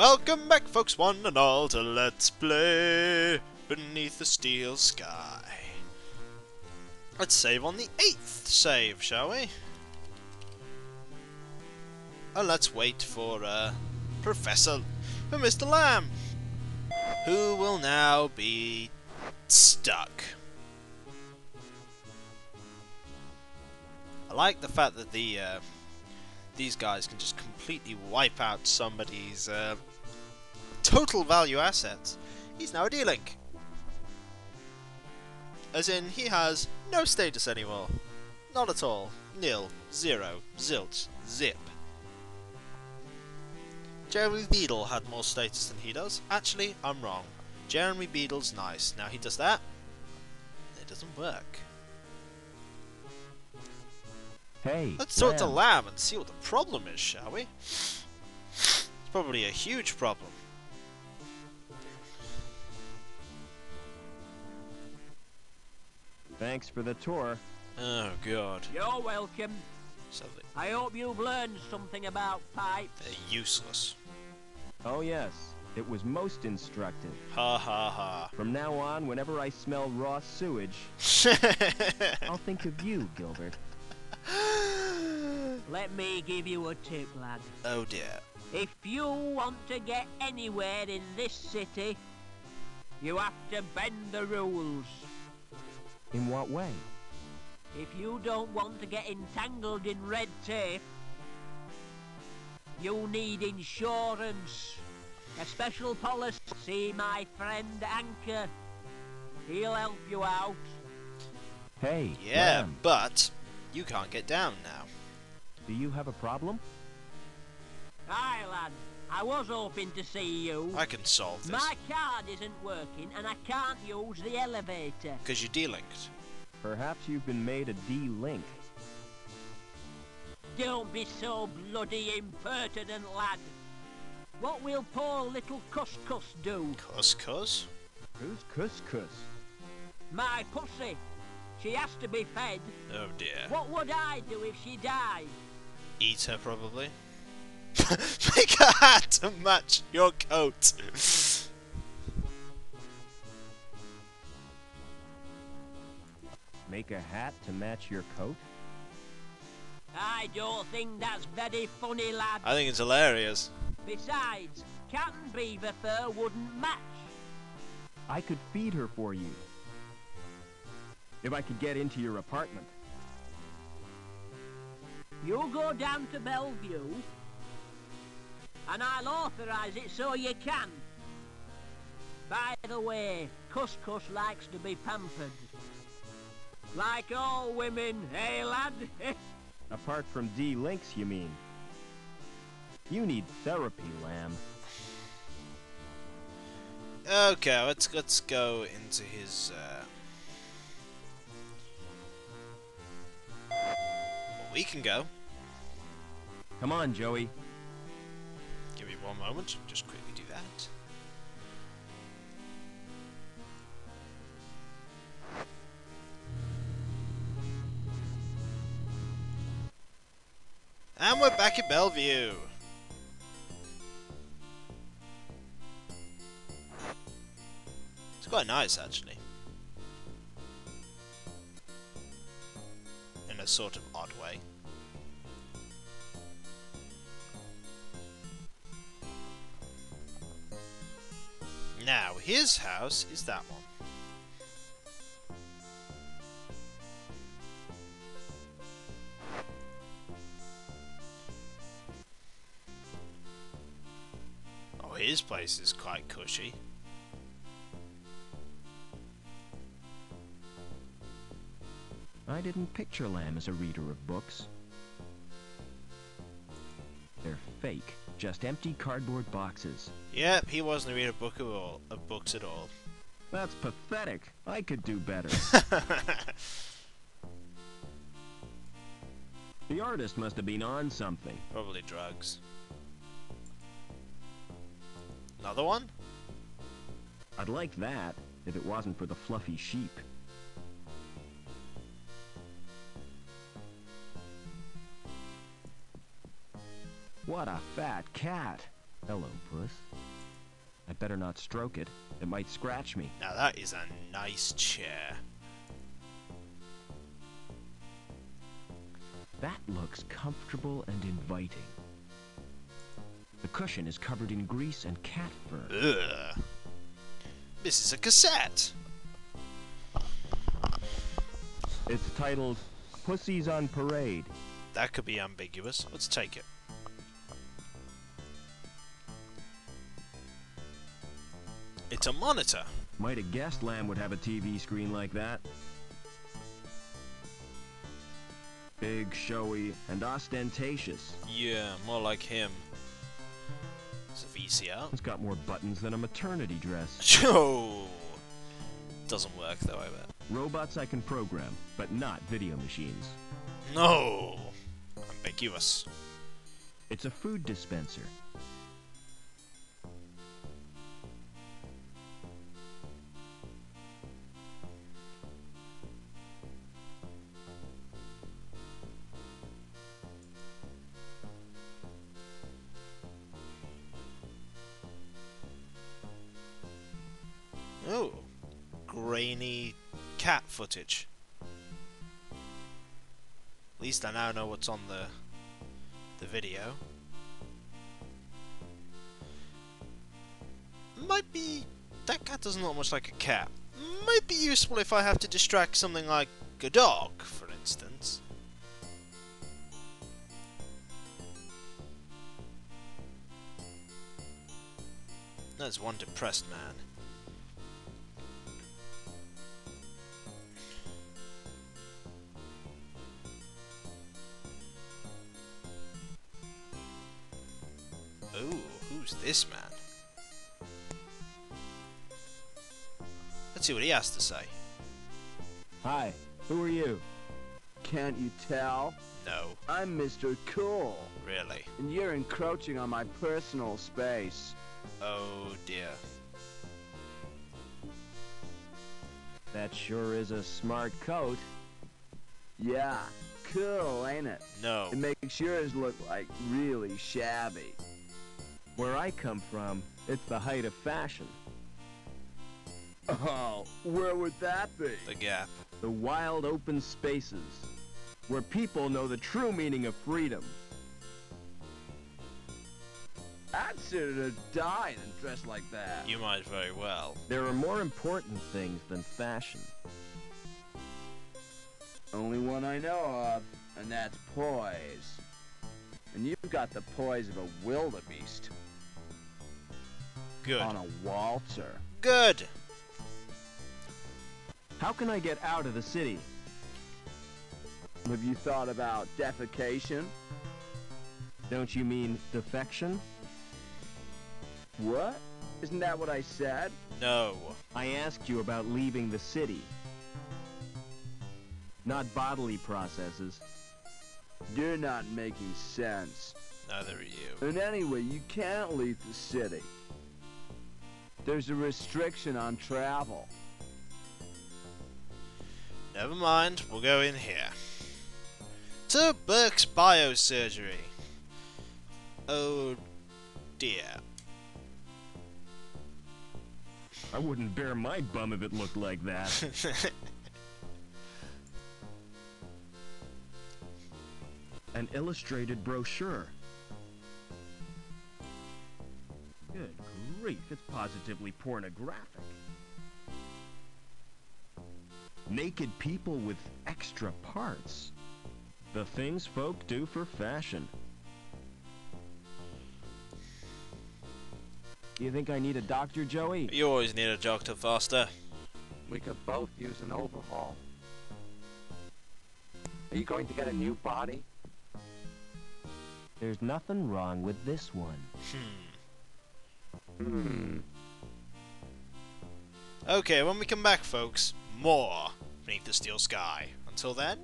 Welcome back, folks, one and all, to Let's Play Beneath the Steel Sky. Let's save on the 8th save, shall we? And let's wait for Mr. Lamb, who will now be stuck. I like the fact that these guys can just completely wipe out somebody's total value assets. He's now a D-Linc. As in, he has no status anymore. Not at all. Nil. Zero. Zilch. Zip. Jeremy Beadle had more status than he does. Actually, I'm wrong. Jeremy Beadle's nice. Now he does that. It doesn't work. Hey, let's talk to Lamb and see what the problem is, shall we? It's probably a huge problem. Thanks for the tour. Oh, God. You're welcome. So I hope you've learned something about pipes. they're useless. Oh yes, it was most instructive. Ha ha ha. From now on, whenever I smell raw sewage, I'll think of you, Gilbert. Let me give you a tip, lad. Oh dear. If you want to get anywhere in this city, you have to bend the rules. In what way? If you don't want to get entangled in red tape, you need insurance. A special policy. See my friend Anchor. He'll help you out. Hey, Yeah, Lamb, but you can't get down now. do you have a problem? Hi, lad. I was hoping to see you. I can solve this. My card isn't working and I can't use the elevator. Because you're D-Linked. Perhaps you've been made a D-Linc. Don't be so bloody impertinent, lad. What will poor little Cuscus do? Cuscus? Who's Cuscus? My pussy. She has to be fed. Oh dear. What would I do if she died? Eat her, probably. Make a hat to match your coat. Make a hat to match your coat? I don't think that's very funny, lad. I think it's hilarious. Besides, cat and beaver fur wouldn't match. I could feed her for you. If I could get into your apartment. You go down to Bellevue, and I'll authorize it so you can. By the way, Cuscus likes to be pampered. Like all women, eh, lad? Apart from D-Links, you mean? You need therapy, Lamb. Okay, let's go into his we can go. Come on, Joey. Give me one moment. Just quickly do that. And we're back at Bellevue. It's quite nice, actually. In a sort of odd way. Now, his house is that one. Oh, his place is quite cushy. I didn't picture Lamb as a reader of books. They're fake, just empty cardboard boxes. Yep, he wasn't reading of books at all. That's pathetic. I could do better. The artist must have been on something. Probably drugs. Another one? I'd like that, if it wasn't for the fluffy sheep. What a fat cat. Hello, puss. I'd better not stroke it. It might scratch me. Now that is a nice chair. That looks comfortable and inviting. The cushion is covered in grease and cat fur. Ugh. This is a cassette. It's titled Pussies on Parade. That could be ambiguous. Let's take it. It's a monitor. Might have guessed Lamb would have a TV screen like that. Big, showy, and ostentatious. Yeah, more like him. It's a VCR. It's got more buttons than a maternity dress. Oh, doesn't work though, I bet. Robots I can program, but not video machines. No, ambiguous. It's a food dispenser. Oh, grainy cat footage. At least I now know what's on the video. Might be... that cat doesn't look much like a cat. Might be useful if I have to distract something like a dog, for instance. There's one depressed man. Ooh, who's this man? Let's see what he has to say. Hi, who are you? Can't you tell? No, I'm Mr. Cool, really. and you're encroaching on my personal space. Oh dear. That sure is a smart coat. Yeah, cool, ain't it? No. It makes yours look like really shabby. Where I come from, it's the height of fashion. Oh, where would that be? The Gap. The wild open spaces, where people know the true meaning of freedom. I'd sooner have died than dressed like that. You might very well. There are more important things than fashion. Only one I know of, and that's poise. And you've got the poise of a wildebeest. Good. On a waltzer. Good. How can I get out of the city? Have you thought about defecation? Don't you mean defection? What? Isn't that what I said? No. I asked you about leaving the city. Not bodily processes. You're not making sense. Neither are you. And anyway, you can't leave the city. There's a restriction on travel. Never mind, we'll go in here. To Burke's Biosurgery. Oh dear. I wouldn't bare my bum if it looked like that. An illustrated brochure. Good grief, it's positively pornographic. Naked people with extra parts. The things folk do for fashion. You think I need a doctor, Joey? You always need a doctor, Foster. We could both use an overhaul. Are you going to get a new body? There's nothing wrong with this one. Okay, when we come back, folks, more Beneath the Steel Sky. Until then.